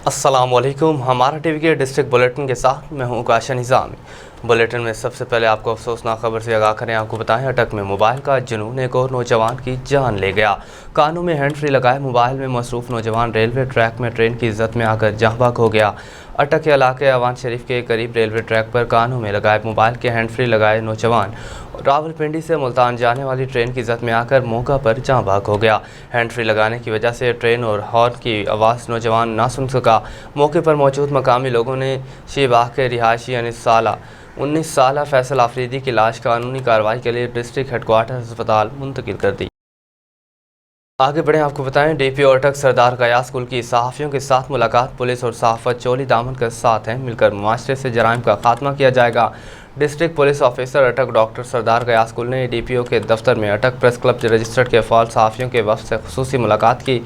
अस्सलाम वालेकुम। हमारा टीवी के डिस्ट्रिक्ट बुलेटिन के साथ मैं हूं काशा निज़ामी। बुलेटिन में सबसे पहले आपको अफसोसनाक खबर से आगाह करें। आपको बताएं, अटक में मोबाइल का जुनून एक और नौजवान की जान ले गया। कानों में हैंड फ्री लगाए मोबाइल में मसरूफ़ नौजवान रेलवे ट्रैक में ट्रेन की इज्जत में आकर जहाँ बहक हो गया। अटक के इलाके अवान शरीफ के करीब रेलवे ट्रैक पर कानों में लगाए मोबाइल के हैंड फ्री लगाए नौजवान रावलपिंडी से मुल्तान जाने वाली ट्रेन की इज्जत में आकर मौका पर जहाँ बहक हो गया। हैंड फ्री लगाने की वजह से ट्रेन और हॉर्न की आवाज़ नौजवान ना सुन सका। मौके पर मौजूद मकामी लोगों ने शेबाग के रिहायशी 19 साल फैसल आफरीदी की लाश कानूनी कार्रवाई के लिए डिस्ट्रिक्ट हेडक्वार्टर अस्पताल मुंतकिल कर दी। आगे बढ़ें, आपको बताएं, डीपीओ अटक सरदार गयास कुल की सहाफ़ियों के साथ मुलाकात। पुलिस और सहाफ़त चोली दामन के साथ हैं, मिलकर मुआशरे से जराइम का खात्मा किया जाएगा। डिस्ट्रिक्ट पुलिस ऑफिसर अटक डॉक्टर सरदार गयास कुल ने डीपीओ के दफ्तर में अटक प्रेस क्लब रजिस्टर्ड के फ़ाल सहाफ़ियों के वफ़द से खुसूसी मुलाकात की।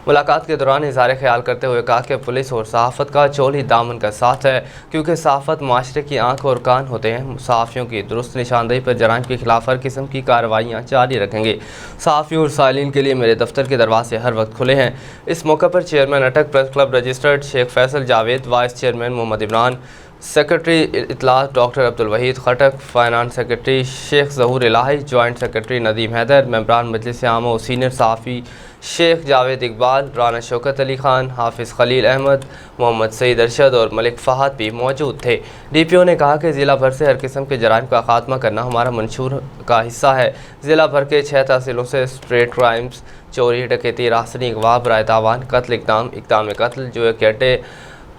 मुलाकात के दौरान इज़हार ख़याल करते हुए कहा कि पुलिस और सहाफ़त का चोली दामन का साथ है, क्योंकि सहाफ़त माशरे की आँख और कान होते हैं। सहाफ़ियों की दुरुस्त निशानदेही पर जराइम के खिलाफ हर किस्म की कार्रवाइयाँ जारी रखेंगे। सहाफ़ियों और साइलिन के लिए मेरे दफ्तर के दरवाजे हर वक्त खुले हैं। इस मौके पर chairman Attock press club registered Sheikh Faisal Javed, vice chairman Mohammad Imran, secretary इतलात doctor Abdul Waheed Khattak, finance secretary Sheikh Zahoor Elahi, joint secretary Nadeem Haider, मेंबरान मजलिस आमा और सीनियर सहाफ़ी शेख जावेद इकबाल, राना शौकत अली खान, हाफिज़ खलील अहमद, मोहम्मद सईद अरशद और मलिक फ़हद भी मौजूद थे। डीपीओ ने कहा कि ज़िला भर से हर किस्म के जराइम का खात्मा करना हमारा मंशूर का हिस्सा है। ज़िला भर के 6 तहसीलों से स्ट्रेट क्राइम्स, चोरी, डकैती, रासनी, अगवा, बराए तावान, कत्ल, इक़दाम कत्ल, जुए के अड्डे,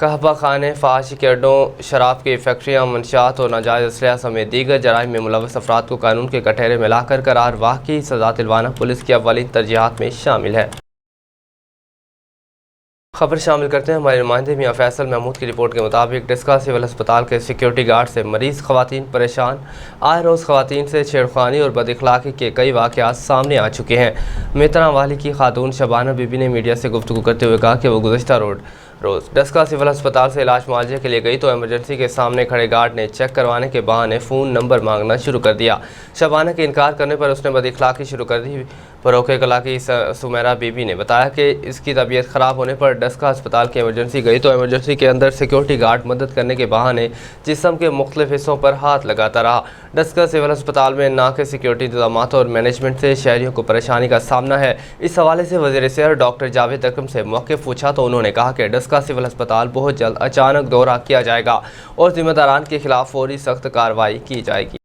कहबा खाने, फहाशी के अड्डों, शराब की फैक्ट्रियाँ, मंशियात और नाजायज़ असलहा समेत दीगर जराइम में मुलव्वस अफराद को कानून के कटहरे में लाकर करार वाक़ई सज़ा दिलवाना पुलिस की अव्वलीन तरजीहात में शामिल है। खबर शामिल करते हैं हमारे नुमाइंदे मियां फैसल महमूद की रिपोर्ट के मुताबिक डिस्का सिविल अस्पताल के सिक्योरिटी गार्ड से मरीज़ ख़वातीन परेशान। आए रोज़ ख़वातीन से छेड़खानी और बदअखलाक़ी के कई वाक़यात सामने आ चुके हैं। मेतरा वाली की खातून शबाना बीबी ने मीडिया से गुफ्तगू करते हुए कहा कि वो गुज़श्ता रोज़ डस्का सिविल अस्पताल से इलाज मुआवजे के लिए गई तो एमरजेंसी के सामने खड़े गार्ड ने चेक करवाने के बहाने फ़ोन नंबर मांगना शुरू कर दिया। शबाना के इनकार करने पर उसने बदअखलाक़ी शुरू कर दी। फरोखे कला की सुमेरा बीबी ने बताया कि इसकी तबीयत ख़राब होने पर डस्का अस्पताल की एमरजेंसी गई तो एमरजेंसी के अंदर सिक्योरिटी गार्ड मदद करने के बहाने जिस्म के मुख्तलिफ हिस्सों पर हाथ लगाता रहा। डस्का सिविल अस्पताल में ना के सिक्योरिटी इंतजाम और मैनेजमेंट से शहरियों को परेशानी का सामना है। इस हवाले से वज़ीर सेहत डॉक्टर जावेद अकरम से मौक़िफ़ पूछा तो उन्होंने कहा कि डस्का सिविल अस्पताल बहुत जल्द अचानक दौरा किया जाएगा और ज़िम्मेदारान के खिलाफ फौरी सख्त कार्रवाई की जाएगी।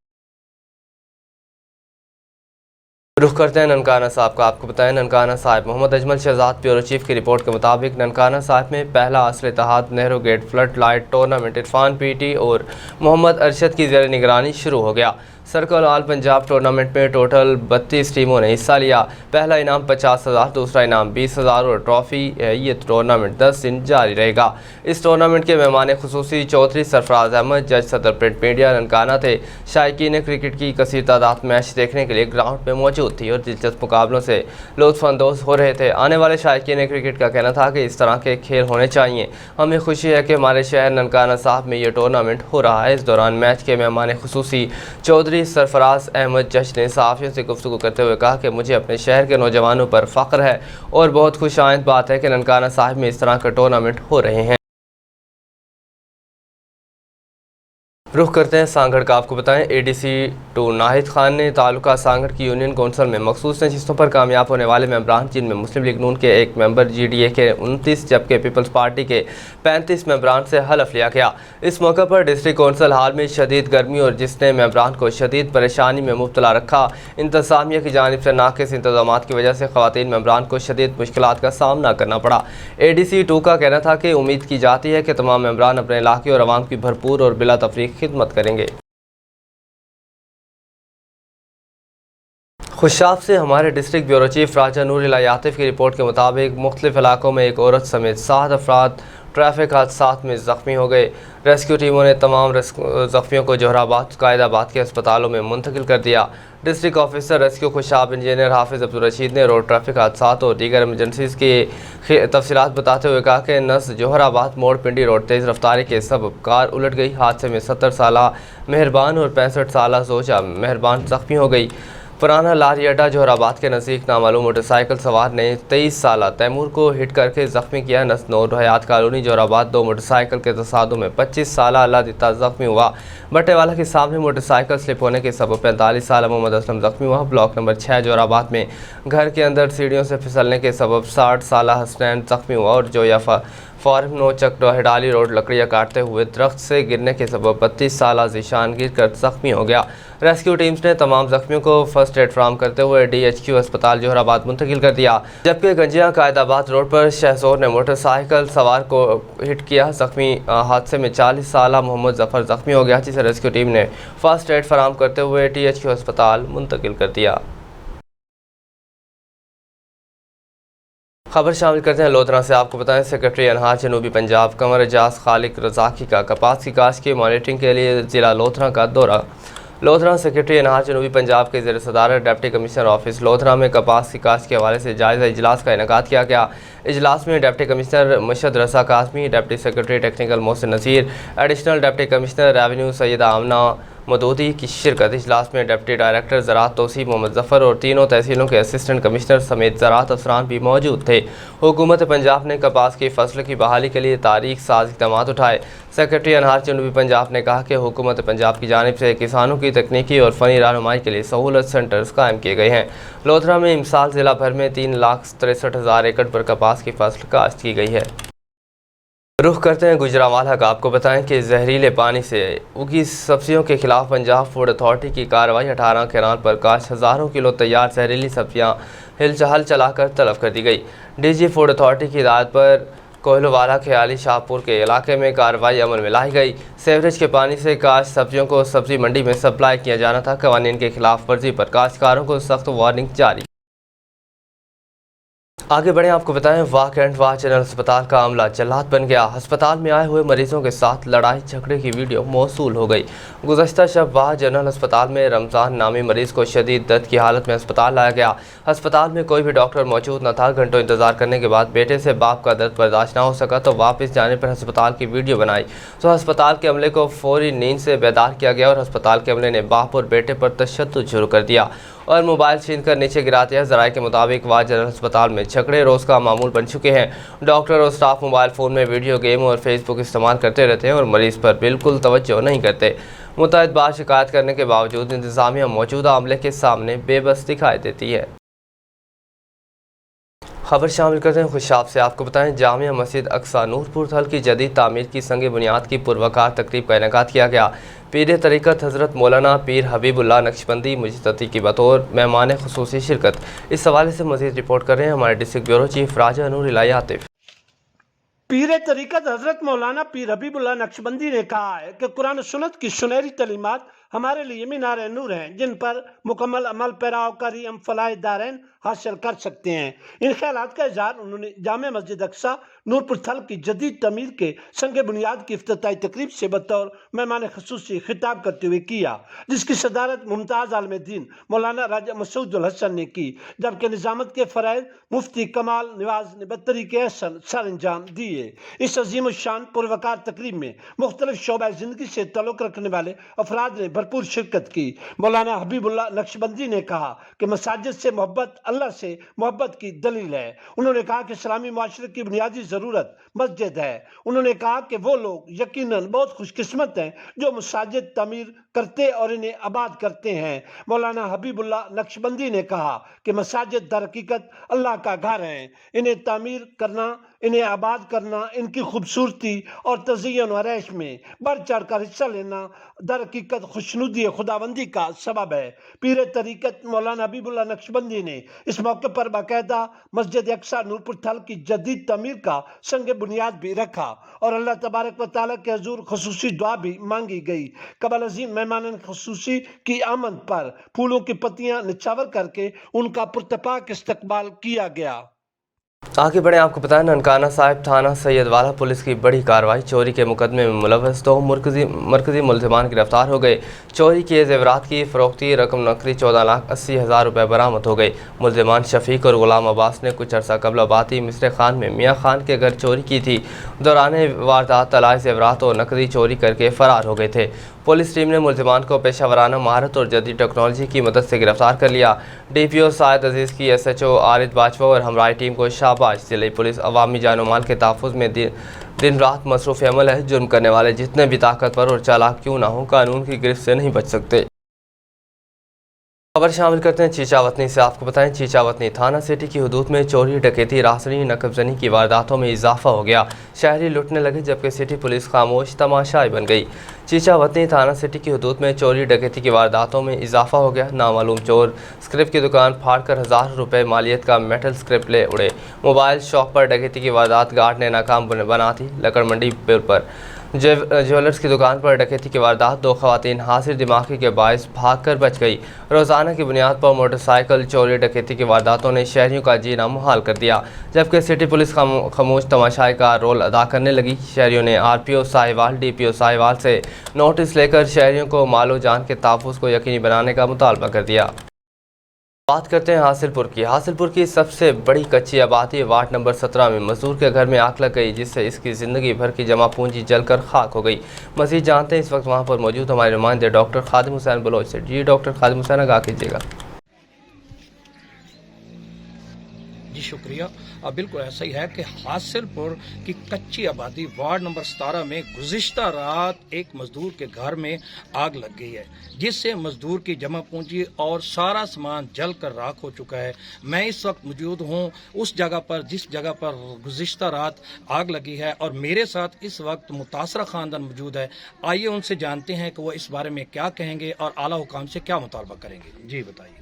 रुख करते हैं ननकाना साहब का। आपको बताएं, ननकाना साहिब मोहम्मद अजमल शहजाद ब्यूरो चीफ की रिपोर्ट के मुताबिक ननकाना साहिब में पहला असर इत्तेहाद Nehru gate flood light tournament Irfan PT और मोहम्मद अरशद की ज़ेर निगरानी शुरू हो गया। सर्कल ऑल पंजाब टूर्नामेंट में टोटल 32 टीमों ने हिस्सा लिया। पहला इनाम 50,000, दूसरा इनाम 20,000 और ट्रॉफ़ी है। ये टूर्नामेंट 10 दिन जारी रहेगा। इस टूर्नामेंट के मेहमान खुसूसी चौधरी सरफराज अहमद, जज सदर प्रिंट मीडिया ननकाना थे। शायकीन क्रिकेट की कसीर तादाद मैच देखने के लिए ग्राउंड में मौजूद थी और दिलचस्प मुकाबलों से लुत्फ़अंदोज़ हो रहे थे। आने वाले शायकीन क्रिकेट का कहना था कि इस तरह के खेल होने चाहिए। हमें खुशी है कि हमारे शहर ननकाना साहब में ये टूर्नामेंट हो रहा है। इस दौरान मैच के मेहमान खुसूसी चौधरी सरफराज अहमद जज ने सहाफ़ियों से गुफ्तगू करते हुए कहा कि मुझे अपने शहर के नौजवानों पर फ़ख्र है और बहुत खुशाइंद बात है कि ननकाना साहिब में इस तरह के टूर्नामेंट हो रहे हैं। रुख करते हैं सांगड़ का। आपको बताएं, एडीसी 2 नाहिद खान ने तालुका सांगड़ की यूनियन कौंसिल में मखसूस नशिस्तों पर कामयाब होने वाले मेंबरान, जिनमें मुस्लिम लीग नून के 1 मेंबर, जीडीए के 29 जबकि पीपल्स पार्टी के 35 मेंबरान से हलफ लिया गया। इस मौके पर डिस्ट्रिक्ट कौंसिल हाल में शदीद गर्मी और जिसने मेंबरान को शदीद परेशानी में मुब्तला रखा। इंतज़ामिया की जानिब से नाक़िस इंतजामात की वजह से ख़वातीन मेंबरान को शदीद मुश्किलात का सामना करना पड़ा। एडीसी 2 का कहना था कि उम्मीद की जाती है कि तमाम मेंबरान अपने इलाके और आवाम की भरपूर और बिला तफरीक खिदमत करेंगे। खुशाब से हमारे डिस्ट्रिक्ट ब्यूरो चीफ राजा नूर इला यातिफ की रिपोर्ट के मुताबिक मुख्तलिफ इलाकों में एक औरत समेत 7 अफराद ट्रैफिक हादसात में ज़ख्मी हो गए। रेस्क्यू टीमों ने तमाम ज़ख्मियों को जोहराबाद कायदाबाद के अस्पतालों में मुंतकिल कर दिया। District officer rescue Khushab engineer हाफिज़ अब्दुल रशीद ने रोड ट्रैफिक हादसात और दीगर एमरजेंसीज़ की तफसीलात बताते हुए कहा कि नस जोहराबाद मोड़ पिंडी रोड तेज़ रफ्तारी के सबब कार उलट गई। हादसे में 70 साला मेहरबान और 65 साला जोजा मेहरबान ज़ख्मी हो गई। पुराना लारी अड्डा जोहराबाद के नज़दीक नामालूम मोटरसाइकिल सवार ने 23 साला तैमूर को हिट करके जख्मी किया। नूर हयात कॉलोनी जोहराबाद दो मोटरसाइकिल के तसादुम में 25 साला अल्लाह जख्मी हुआ। बट्टेवाला के सामने मोटरसाइकिल स्लिप होने के सबब 45 साला मोहम्मद असलम जख्मी हुआ। ब्लॉक नंबर 6 जोहराबाद में घर के अंदर सीढ़ियों से फिसलने के सबब 60 साला हसनैन जख्मी हुआ और जोया फॉरम नोचक हेडाली रोड लकड़ियाँ काटते हुए दरख्त से गिरने के सबब 32 साला जीशान गिर कर जख्मी हो गया। रेस्क्यू टीम्स ने तमाम जख्मियों को फर्स्ट एड फराहम करते हुए DHQ अस्पताल जोहराबाद मुंतकिल कर दिया, जबकि गंजिया कायदाबाद रोड पर शहजोर ने मोटरसाइकिल सवार को हिट किया। जख्मी हादसे में 40 साला मोहम्मद जफर जख्मी हो गया, जिसे रेस्क्यू टीम ने फर्स्ट एड फराहम करते हुए DHQ अस्पताल मुंतकिल कर दिया। खबर शामिल करते हैं लोधरा से। आपको बताएं, सेक्रेटरी अनहार जनूबी पंजाब कंवर एजाज खालिक रजाकी का कपास की काश्त की मॉनिटरिंग के लिए ज़िला लोधरा का दौरा। लोधरा सेक्रेटरी अनहार जनूबी पंजाब के ज़ेर सदारत डिप्टी कमिश्नर ऑफिस लोधरा में कपास की काश्त के हवाले से जायज़ा इजलास का इनेकाद किया गया। इजलास में deputy commissioner Murshad Raza Qasmi, deputy secretary technical Mohsin Nazir, additional deputy commissioner revenue Syeda Amna Maudoodi की शिरकत। इजलास में डिप्टी डायरेक्टर ज़राअत तोसी मोहम्मद जफ़र और तीनों तहसीलों के असिस्टेंट कमिश्नर समेत ज़राअत अफसरान भी मौजूद थे। हुकूमत पंजाब ने कपास की फसल की बहाली के लिए तारीख साज इक़दाम उठाए। सेक्रेटरी अनहार जनूबी पंजाब ने कहा कि हुकूमत पंजाब की जानिब से किसानों की तकनीकी और फ़नी रहनुमाई के लिए सहूलत सेंटर्स कायम किए गए हैं। लोधरा में इमसाल ज़िला भर में 3,63,000 एकड़ पर कपास की फसल काश्त की गई है। रुख करते हैं गुजरांवाला का। आपको बताएं कि जहरीले पानी से उगी सब्जियों के खिलाफ पंजाब फूड अथॉरिटी की कार्रवाई। 18 केनाल पर काश हज़ारों किलो तैयार जहरीली सब्जियां हिलचहल चलाकर तलब कर दी गई। DG फूड अथॉरिटी की हिदायत पर कोहलवाला ख्याली शाहपुर के इलाके में कार्रवाई अमल में लाई गई। सेवरेज के पानी से काश सब्जियों को सब्जी मंडी में सप्लाई किया जाना था। कवानीन के खिलाफ वर्जी पर काश्तकारों को सख्त वार्निंग जारी। आगे बढ़ें, आपको बताएं, वाह एंड वाह जनरल अस्पताल का अमला जल्लाद बन गया। अस्पताल में आए हुए मरीजों के साथ लड़ाई झगड़े की वीडियो मौसूल हो गई। गुज़श्ता शब वाह जनरल अस्पताल में रमज़ान नामी मरीज को शदीद दर्द की हालत में अस्पताल लाया गया। अस्पताल में कोई भी डॉक्टर मौजूद न था। घंटों इंतजार करने के बाद बेटे से बाप का दर्द बर्दाश्त न हो सका तो वापस जाने पर अस्पताल की वीडियो बनाई तो अस्पताल के अमले को फौरी नींद से बेदार किया गया और अस्पताल के अमले ने बाप और बेटे पर तशद्दुद शुरू कर दिया और मोबाइल छीन कर नीचे गिरा दिया। ज़राए के मुताबिक वाह जनरल अस्पताल में झगड़े रोज़ का मामूल बन चुके हैं। डॉक्टर और स्टाफ मोबाइल फ़ोन में वीडियो गेम और फेसबुक इस्तेमाल करते रहते हैं और मरीज़ पर बिल्कुल तवज्जो नहीं करते। मुतअद्दिद बार शिकायत करने के बावजूद इंतज़ामिया मौजूदा अमले के सामने बेबस दिखाई देती है। खबर शामिल करते हैं खुशाब से। आपको बताएं, जामिया मस्जिद अक्सा नूरपुर थल की जदीद तामीर की संग बुनियाद की पुरवकार तकरीब का इनेकाद किया गया। पीर तरीक़त हज़रत मौलाना पीर हबीबुल्लाह नक्शबंदी मुजतदी की बतौर मेहमान खुसूसी शिरकत। इस हवाले से मज़ीद रिपोर्ट कर रहे हैं हमारे डिस्ट्रिक्ट ब्यूरो चीफ राजा नूर इलाही आतिफ। पीर तरीक़त हज़रत मौलाना पीर हबीबुल्लाह नक्शबंदी ने कहा है कि कुरान सुन्नत की सुनहरी तालीमात हमारे लिए मीनार नूर हैं, जिन पर मुकम्मल अमल पैराव करी हम फलाह दारैन हासिल कर सकते हैं। इन ख्यालात का इज़हार उन्होंने जामे मस्जिद अक्सा नूरपुर थल की जदीद तमीर के संग बुनियाद की इफ्तिताई तकरीब से बतौर मेहमान खसूसी खिताब करते हुए किया, जिसकी सदारत मुमताज़ आलिम दीन मौलाना राजा मसूद हसन ने की, जबकि निज़ामत के फ़राइज़ मुफ्ती कमाल नवाज ने बतरीके हसन सर अंजाम दिए। इस अजीम शान पुरवकार तकरीब में मुख्तलिफ शोबा ज़िंदगी से तल्लुक़ रखने वाले अफराद ने भरपूर शिरकत की। मौलाना हबीबुल्लाह नक्शबंदी ने कहा कि मसाजिद से मोहब्बत अल्लाह से मोहब्बत की दलील है। उन्होंने कहा कि इस्लामी माशरे की बुनियादी ज़रूरत मस्जिद है। उन्होंने कहा कि वो लोग यकीनन बहुत खुशकिस्मत हैं जो मसाजिद तमीर करते और इन्हें आबाद करते हैं। मौलाना हबीबुल्लाह नक्शबंदी ने कहा कि मसाजिद दर हकीकत अल्लाह का घर है। इन्हें तामीर करना, इन्हें आबाद करना, इनकी खूबसूरती और तज़य्युन व रैश में बढ़ चढ़ कर हिस्सा लेना दर हकीकत खुशनुदी खुदाबंदी का सबब है। पीर तरीक़त मौलाना हबीबुल्लाह नक्शबंदी ने इस मौके पर बाकायदा मस्जिद अक्सा नूरपुर थल की जदीद तमीर का संग बुनियाद भी रखा और अल्लाह तबारक व तआला के हुज़ूर खुसूसी दुआ भी मांगी गई। कबल अज़ीम मेहमान खुसूसी की आमद पर फूलों की पत्तियां निछावर करके उनका पुरतपाक इस्तकबाल किया गया। आगे बढ़े, आपको बताएं, ननकाना साहिब थाना सैयदवाला पुलिस की बड़ी कार्रवाई। चोरी के मुकदमे में मुलव्वस 2 मरकजी मुलज़मान गिरफ्तार हो गए। चोरी किए जेवरात की फ़रोख्ती रकम नकदी 14,80,000 रुपये बरामद हो गए। मुलज़मान शफीक और गुलाम अब्बास ने कुछ अर्सा कबल आबादी मिस्र खान में मियाँ खान के घर चोरी की थी। दौरान वारदात तलाश जेवरात और नकदी चोरी करके फ़रार हो गए थे। पुलिस टीम ने मुलजिमान को पेशा वराना महारत और जदीद टेक्नोलॉजी की मदद से गिरफ्तार कर लिया। DPO सायद अजीज़ की SHO आरिद बाजवा और हमराही टीम को शाबाश। जिले पुलिस अवामी जान माल के तहफ़्फ़ुज़ में दिन रात मसरूफ़ अमल है। जुर्म करने वाले जितने भी ताकतवर और चालाक क्यों ना हो, कानून की गिरफ्त से नहीं बच सकते। खबर शामिल करते हैं चीचावतनी से। आपको बताएं, चीचावतनी थाना सिटी की हदूद में चोरी, डकैती, रासनी, नकबजनी की वारदातों में इजाफा हो गया। शहरी लुटने लगे जबकि सिटी पुलिस खामोश तमाशाई बन गई। चीचावतनी थाना सिटी की हदूद में चोरी, डकैती की वारदातों में इजाफा हो गया। नामालूम चोर स्क्रिप की दुकान फाड़कर हज़ारों रुपए मालियत का मेटल स्क्रिप ले उड़े। मोबाइल शॉप पर डकैती की वारदात गार्ड ने नाकाम बना दी। लकड़ मंडी पर ज्वेलर्स की दुकान पर डकैती की वारदात, 2 खवातीन हासिर दिमागी के बायस भागकर बच गई। रोज़ाना की बुनियाद पर मोटरसाइकिल चोरी, डकैती की वारदातों ने शहरियों का जीना मुहाल कर दिया, जबकि सिटी पुलिस खामोश तमाशाई का रोल अदा करने लगी। शहरियों ने RPO साहिवाल, DPO साहिवाल से नोटिस लेकर शहरियों को मालो जान के तहफ़्फ़ुज़ को यकीनी बनाने का मुतालबा कर दिया। बात करते हैं हासिलपुर की। हासिलपुर की सबसे बड़ी कच्ची आबादी वार्ड नंबर 17 में मजदूर के घर में आग लग गई, जिससे इसकी ज़िंदगी भर की जमा पूंजी जलकर खाक हो गई। मज़ीद जानते हैं इस वक्त वहां पर मौजूद हमारे नुमाइंदे डॉक्टर खादिम हुसैन बलोच से। जी डॉक्टर खादिम हुसैन, आगाह कीजिएगा। जी शुक्रिया। बिल्कुल ऐसा ही है कि हासिलपुर की कच्ची आबादी वार्ड नंबर 17 में गुज़िश्ता रात एक मजदूर के घर में आग लग गई है, जिससे मजदूर की जमा पूंजी और सारा सामान जल कर राख हो चुका है। मैं इस वक्त मौजूद हूँ उस जगह पर जिस जगह पर गुज़िश्ता रात आग लगी है, और मेरे साथ इस वक्त मुतासरा खानदान मौजूद है। आइए उनसे जानते हैं कि वो इस बारे में क्या कहेंगे और आला हुकाम से क्या मुतालबा करेंगे। जी बताइए।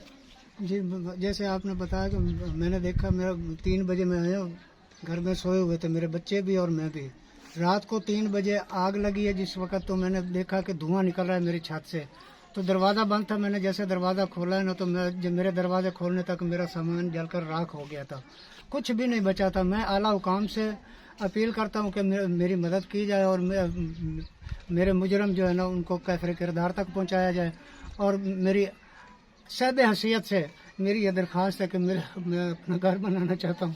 जी, जैसे आपने बताया कि मैंने देखा, मेरा 3 बजे मैं आया, घर में सोए हुए थे मेरे बच्चे भी और मैं भी। रात को 3 बजे आग लगी है जिस वक्त, तो मैंने देखा कि धुआं निकल रहा है मेरी छत से। तो दरवाज़ा बंद था, मैंने जैसे दरवाज़ा खोला है ना, तो जब मेरे दरवाजे खोलने तक मेरा सामान जलकर राख हो गया था, कुछ भी नहीं बचा था। मैं आला हुकाम से अपील करता हूँ कि मेरी मदद की जाए और मेरे मुजरम जो है ना उनको कैफरे किरदार तक पहुँचाया जाए। और मेरी सादे हैसियत से मेरी यह दरख्वास्त है कि मैं अपना घर बनाना चाहता हूँ,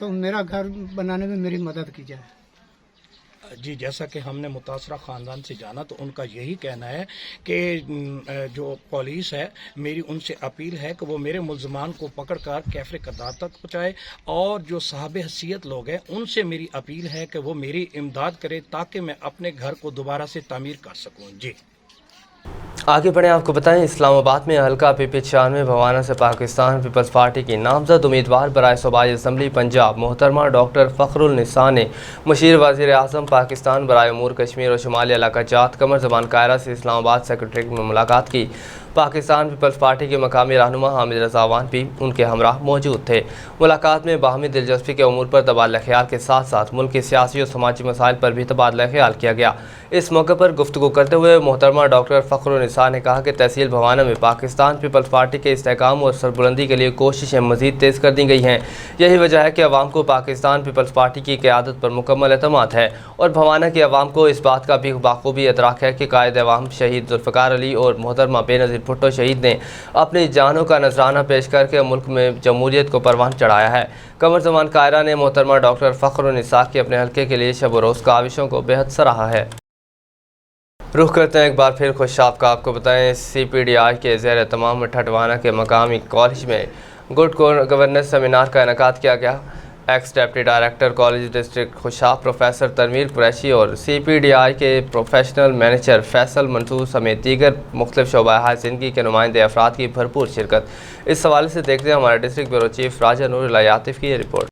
तो मेरा घर बनाने में मेरी मदद की जाए। जी, जैसा कि हमने मुतासरा ख़ानदान से जाना, तो उनका यही कहना है कि जो पुलिस है, मेरी उनसे अपील है कि वो मेरे मुल्ज़मान को पकड़ कर कैफरे किरदार तक पहुँचाए, और जो साहब हैसियत लोग हैं उनसे मेरी अपील है कि वो मेरी इमदाद करे ताकि मैं अपने घर को दोबारा से तामीर कर सकूँ। जी आगे बढ़े, आपको बताएं, इस्लामाबाद में हल्का PP 96 भवाना से पाकिस्तान पीपल्स पार्टी की नामजद उम्मीदवार बराए सूबाई असम्बली पंजाब मोहतरमा डॉक्टर फ़खरुल निसा ने मुशीर वज़ीर आज़म पाकिस्तान बराए उमूर कश्मीर और शुमाली इलाका जात कमर ज़बान कायरा से इस्लामाबाद सेक्रेटरीट में मुलाकात की। पाकिस्तान पीपल्स पार्टी के मकामी रहनुमा हामिद रज़ावान भी उनके हमरा मौजूद थे। मुलाकात में बाहमी दिलचस्पी के अमूर पर तबादला ख्याल के साथ साथ मुल्क के सियासी और समाजी मसाइल पर भी तबादला ख्याल किया गया। इस मौके पर गुफ्तगू करते हुए मोहतरमा डॉक्टर फ़खरुल निसा ने कहा कि तहसील भवाना में पाकिस्तान पीपल्स पार्टी के इस्तेहकाम और सरबुलंदी के लिए कोशिशें मज़ीद तेज़ कर दी गई हैं। यही वजह है कि अवाम को पाकिस्तान पीपल्स पार्टी की क़यादत पर मुकम्मल एतमाद है, और भवाना की अवाम को इस बात का भी बाखूबी इदराक है कि कायद अवाम शहीद ज़ुल्फ़िकार अली और मोहतरमा बेनज़ीर भुट्टो शहीद ने अपनी जानों का नजराना पेश करके मुल्क में जमहूरियत को परवान चढ़ाया है। कमर ज़मान कायरा ने मोहतरमा डॉक्टर फ़खरुल निसा की अपने हल्के के लिए शब व रोज़ काविशों को बेहद सराहा है। रुख करते हैं एक बार फिर खुशाब का। आपको बताएं, CPDI के ज़ेर तमाम ठटवाना के मकामी कॉलेज में गुड गवर्नेंस सेमिनार का इनेकाद किया गया। Ex deputy director college district Khushab professor Tanveer Qureshi और CPDI के प्रोफेशनल मैनेजर फैसल मंसूर समेत दीगर मुख्तलिफ शोबा ज़िंदगी के नुमाइंदे अफराद की भरपूर शिरकत। इस हवाले से देखते हैं हमारे डिस्ट्रिक्ट ब्यूरो चीफ राजा नूर यातिफ की ये रिपोर्ट।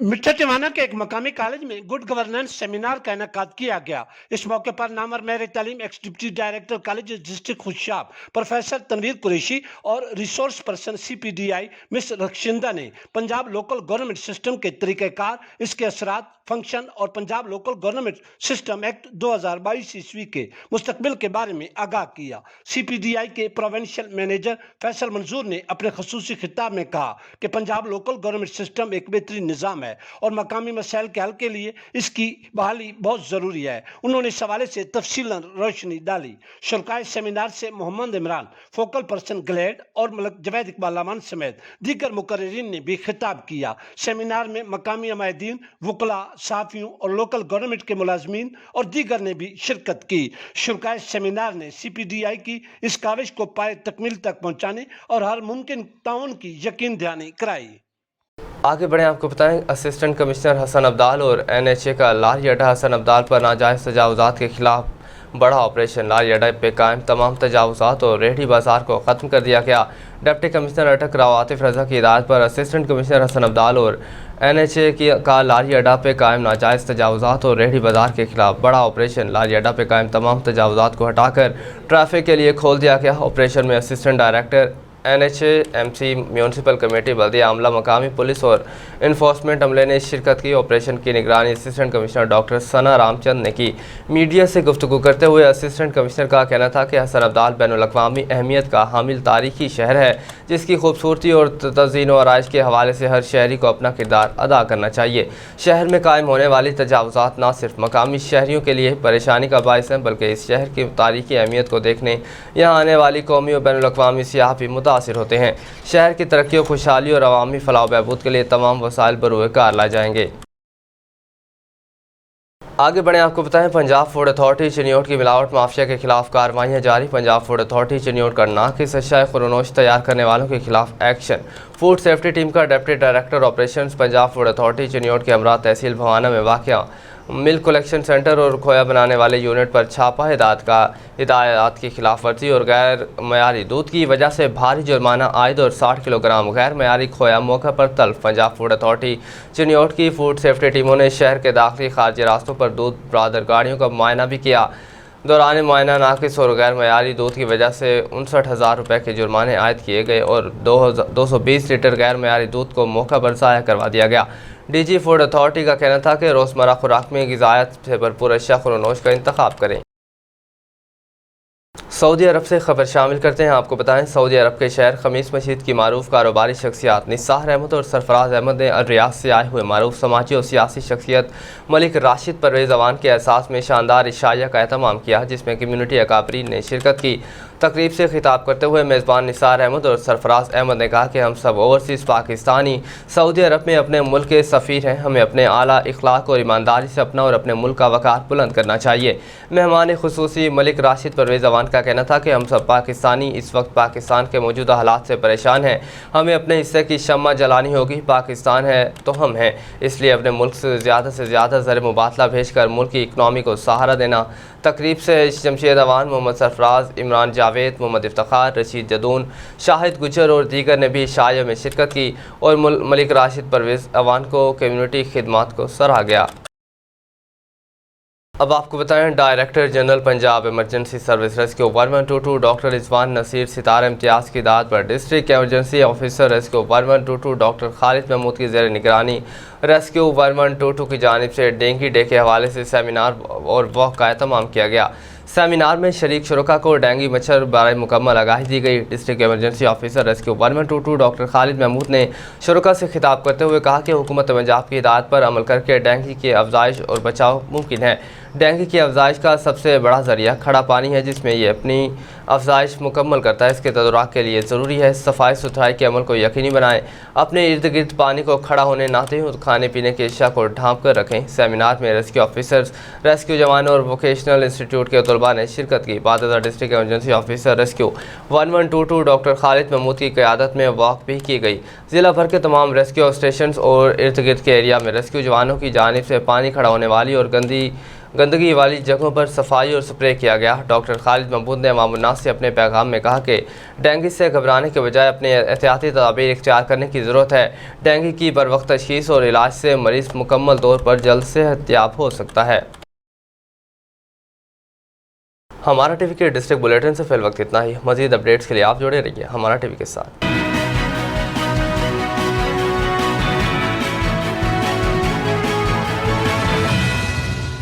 मिट्ठा टिवाना के एक मकामी कॉलेज में गुड गवर्नेंस सेमिनार का इनेकाद किया गया। इस मौके पर नामर मेरे तालीम ex deputy director college district Khushab professor Tanveer Qureshi और resource person CPDI miss Rakhshinda ने पंजाब लोकल गवर्नमेंट सिस्टम के तरीक़ेकार, इसके असरात, फंक्शन और Punjab local government system act 2022 ईस्वी के मुस्तकबिल के बारे में आगाह किया। CPDI के प्रोविंशियल मैनेजर फैसल मंसूर ने अपने खसूसी खिताब में कहा कि पंजाब लोकल गवर्नमेंट सिस्टम एक बेहतरीन निज़ाम है और मकामी मसाइल के हल के लिए इसकी बहाली बहुत ज़रूरी है। उन्होंने इस हवाले से तफसीलन रोशनी डाली। शुरकाए सेमिनार से मोहम्मद इमरान, फोकल पर्सन ग्लेड और मलक जवेद इकबाल अमान समेत दीगर मुकर्रिरीन ने भी खिताब किया। सेमिनार में मकामी अमायदीन, वकला, सहाफियों और लोकल गवर्नमेंट के मुलाजमीन और दीगर ने भी शिरकत की। शुरकाए सेमिनार ने CPDI की इस काविश को पाए तकमील तक पहुंचाने और हर मुमकिन ताउन की यकीन दहानी कराई। आगे बढ़े आपको बताएं, असिस्टेंट कमिश्नर हसन अब्दाल और NHA का लारी अड्डा हसन अब्दाल पर नाजायज़ तजावुज़ात के खिलाफ बड़ा ऑपरेशन। लारी अड्डा पे कायम तमाम तजावुज़ात और रेहड़ी बाजार को ख़त्म कर दिया गया। डिप्टी कमिश्नर अटक राव आतिफ रज़ा की हिदायत पर असिस्टेंट कमिश्नर हसन अब्दाल और NHA का लारी अड्डा पे कायम नाजायज़ तजावुज़ात और रेहड़ी बाजार के खिलाफ बड़ा ऑपरेशन। लारी अड्डा पे कायम तमाम तजावुज़ात को हटाकर ट्रैफिक के लिए खोल दिया गया। ऑपरेशन में assistant director NHA, MC, municipal committee, बल्दिया अमला, मकामी पुलिस और इन्फोर्समेंट अमले ने शिरकत की। ऑपरेशन की निगरानी असिस्टेंट कमिश्नर डॉक्टर सना रामचंद ने की। मीडिया से गुफ्तगू करते हुए असिस्टेंट कमिश्नर का कहना था कि हसन अब्दाल बैनुल-अक़वामी अहमियत का हामिल तारीखी शहर है, जिसकी खूबसूरती और तज़ीन व आराइश के हवाले से हर शहरी को अपना किरदार अदा करना चाहिए। शहर में कायम होने वाली तजावुज़ात न सिर्फ मकामी शहरियों के लिए परेशानी का बाइस हैं, बल्कि इस शहर की तारीखी अहमियत को देखने यहाँ आने वाली कौमी और बैनुल-अक़वामी सियाह भी मुतासिर होते हैं। शहर की तरक्की और खुशहाली और अवामी फलाह बहबूद के लिए तमाम वसाइल बरूए कार लाए जाएंगे। आगे बढ़े आपको बताएं, पंजाब फूड अथॉरिटी चिन्योट की मिलावट माफिया के खिलाफ कार्रवाइयाँ जारी। पंजाब फूड अथॉरिटी चिन्योट का नाकिस अशिया खुरोनोश तैयार करने वालों के खिलाफ एक्शन। फूड सेफ्टी टीम का deputy director operations Punjab food authority Chiniot के हमरा तहसील भवाना में वाक़या मिल्क कलेक्शन सेंटर और खोया बनाने वाले यूनिट पर छापा। हिदायत की खिलाफ वर्जी और गैर मयारी दूध की वजह से भारी जुर्माना आयद और 60 किलोग्राम गैर मयारी खोया मौका पर तल्फ। पंजाब फूड अथॉरिटी चिन्योट की फूड सेफ्टी टीमों ने शहर के दाखिली खारजी रास्तों पर दूध बरादर गाड़ियों का मुआयना भी किया। दौरान मुआयना नाकिस और गैर मयारी दूध की वजह से 59,000 रुपये के जुर्माने आयद किए गए और 220 लीटर गैर मयारी दूध को मौका पर ज़ाया करवा दिया गया। DG फूड अथॉरिटी का कहना था कि रोज़मर्रा खुराक में ग़िज़ायत से भरपूर अशिया खुरोनोश का इंतखाब करें। सऊदी अरब से खबर शामिल करते हैं। आपको बताएं, सऊदी अरब के शहर खमीस मस्जिद की मारूफ कारोबारी शख्सियात निसार अहमद और सरफराज अहमद ने रियाद से आए हुए मारूफ समाजी और सियासी शख्सियत मलिक राशिद परवेज़ अवान के एहसास में शानदार इशाया का एहतमाम किया, जिसमें कम्यूनिटी अकाबरीन ने शिरकत की। तकरीब से खिताब करते हुए मेज़बान निसार अहमद और सरफराज अहमद ने कहा कि हम सब ओवरसीज़ पाकिस्तानी सऊदी अरब में अपने मुल्क के सफ़ीर हैं। हमें अपने आला इखलाक और ईमानदारी से अपना और अपने मुल्क का वक़ार बुलंद करना चाहिए। मेहमान खुसूसी मलिक राशिद परवेज़ अवान का कहना था कि हम सब पाकिस्तानी इस वक्त पाकिस्तान के मौजूदा हालात से परेशान हैं। हमें अपने हिस्से की शम्मा जलानी होगी। पाकिस्तान है तो हम हैं, इसलिए अपने मुल्क से ज़्यादा ज़र मुबादला भेज कर मुल्क की इकनॉमी को सहारा देना। तकरीब से जमशेद अवान, मोहम्मद सरफराज, इमरान जावेद, मोहम्मद इफ्तिखार, रशीद जदून, शाहिद गुजर और दीगर ने भी इशाया में शिरकत की और मलिक राशिद परवेज़ अवान को कम्यूनिटी खिदमात को सराहा गया। अब आपको बताएं, director general Punjab emergency service rescue 1122 doctor Rizwan Naseer Sitara Imtiaz की दाद पर district emergency officer rescue 1122 doctor Khalid Mahmood की ज़ेर निगरानी रेस्क्यू 1122 की जानिब से डेंगू डे के हवाले से सेमिनार और वॉक का एहतमाम किया गया। सेमिनार में शरीक शुरका को डेंगू मच्छर बारे मुकम्मल आगाही दी गई। District emergency officer rescue 1122 doctor Khalid Mahmood ने शुरका से खिताब करते हुए कहा कि हुकूमत पंजाब की हिदायत पर अमल करके डेंगू की अफजाइश और बचाव मुमकिन है। डेंगू की अफजाइश का सबसे बड़ा ज़रिया खड़ा पानी है, जिसमें ये अपनी अफजाइश मुकम्मल करता है। इसके तदराक के लिए ज़रूरी है सफाई सुथराई के अमल को यकीनी बनाएं। अपने इर्द गिर्द पानी को खड़ा होने ना दें और खाने पीने की अशिया को ढांप कर रखें। सेमिनार में रेस्क्यू ऑफिसर्स, रेस्क्यू जवानों और वोकेशनल इंस्टीट्यूट के तलबा ने शिरकत की। बाददा district emergency officer rescue 1122 doctor Khalid Mahmood की क़यादत में वॉक भी की गई। ज़िला भर के तमाम रेस्क्यू स्टेशन और इर्द गिर्द के एरिया में रेस्क्यू जवानों की जानिब से पानी खड़ा होने वाली और गंदगी वाली जगहों पर सफाई और स्प्रे किया गया। डॉक्टर खालिद महमूद ने अवाम उन्नास से अपने पैगाम में कहा कि डेंगू से घबराने के बजाय अपने एहतियाती तदाबीर इख्तियार करने की ज़रूरत है। डेंगू की बरवक्त तशख़ीस और इलाज से मरीज़ मुकम्मल तौर पर जल्द सेहतयाब हो सकता है। हमारा टीवी के डिस्ट्रिक्ट बुलेटिन से फिल वक्त इतना ही। मज़ीद अपडेट्स के लिए आप जुड़े रहिए हमारा टीवी के साथ।